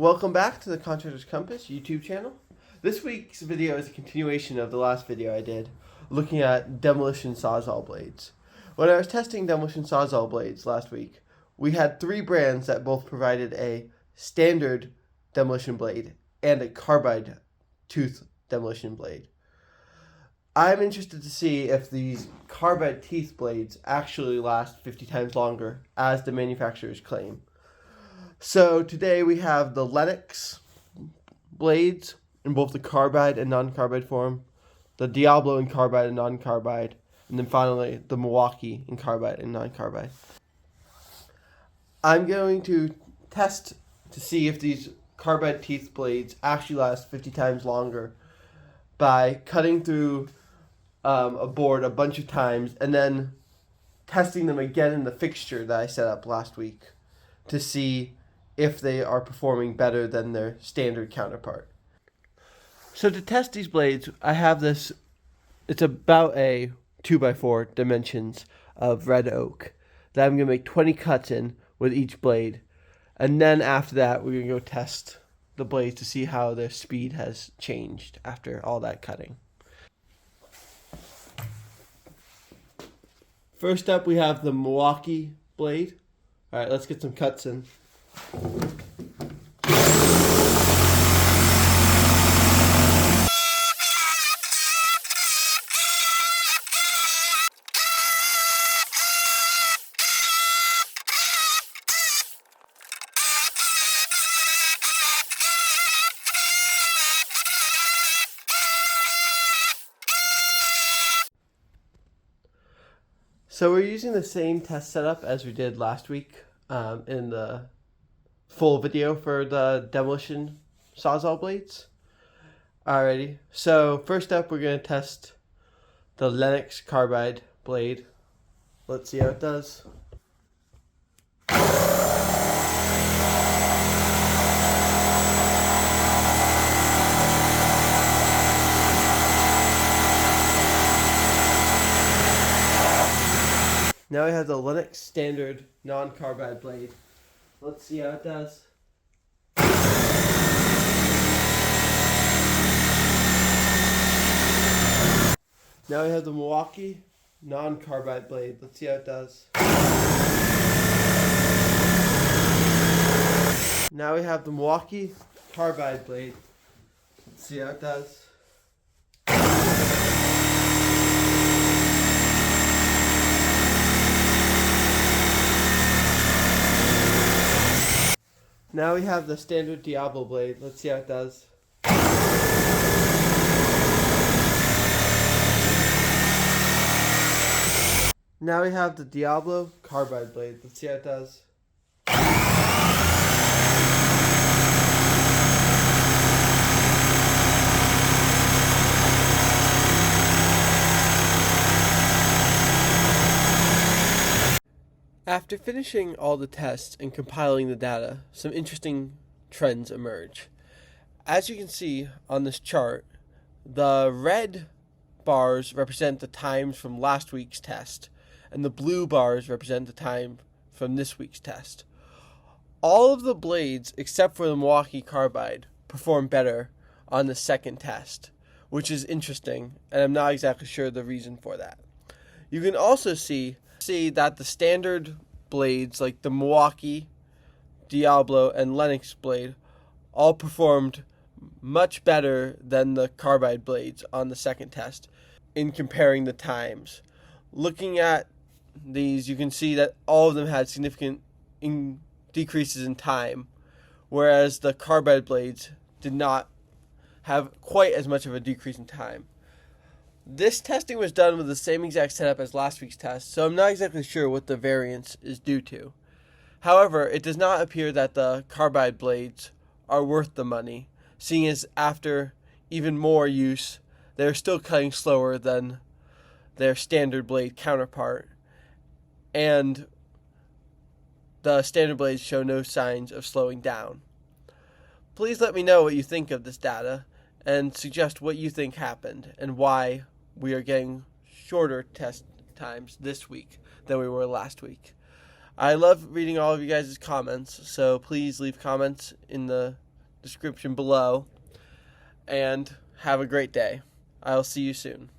Welcome back to the Contractor's Compass YouTube channel. This week's video is a continuation of the last video I did, looking at demolition Sawzall blades. When I was testing demolition Sawzall blades last week, we had three brands that both provided a standard demolition blade and a carbide tooth demolition blade. I'm interested to see if these carbide teeth blades actually last 50 times longer, as the manufacturers claim. So today we have the Lennox blades in both the carbide and non-carbide form, the Diablo in carbide and non-carbide, and then finally the Milwaukee in carbide and non-carbide. I'm going to test to see if these carbide teeth blades actually last 50 times longer by cutting through a board a bunch of times and then testing them again in the fixture that I set up last week to see if they are performing better than their standard counterpart. So to test these blades, I have this, it's about a 2x4 dimensions of red oak that I'm going to make 20 cuts in with each blade. And then after that, we're going to go test the blades to see how their speed has changed after all that cutting. First up, we have the Milwaukee blade. All right, let's get some cuts in. So we're using the same test setup as we did last week in the full video for the demolition Sawzall blades. Alrighty, so first up we're going to test the Lennox carbide blade. Let's see how it does. Now we have the Lennox standard non-carbide blade. Let's see how it does. Now we have the Milwaukee non-carbide blade. Let's see how it does. Now we have the Milwaukee carbide blade. Let's see how it does. Now we have the standard Diablo blade. Let's see how it does. Now we have the Diablo carbide blade. Let's see how it does. After finishing all the tests and compiling the data, some interesting trends emerge. As you can see on this chart, the red bars represent the times from last week's test, and the blue bars represent the time from this week's test. All of the blades, except for the Milwaukee carbide, perform better on the second test, which is interesting, and I'm not exactly sure the reason for that. You can also see that the standard blades like the Milwaukee, Diablo, and Lennox blade all performed much better than the carbide blades on the second test in comparing the times. Looking at these, you can see that all of them had significant decreases in time, whereas the carbide blades did not have quite as much of a decrease in time. This testing was done with the same exact setup as last week's test, so I'm not exactly sure what the variance is due to. However, it does not appear that the carbide blades are worth the money, seeing as after even more use, they're still cutting slower than their standard blade counterpart, and the standard blades show no signs of slowing down. Please let me know what you think of this data, and suggest what you think happened, and why we are getting shorter test times this week than we were last week. I love reading all of you guys' comments, so please leave comments in the description below. And have a great day. I'll see you soon.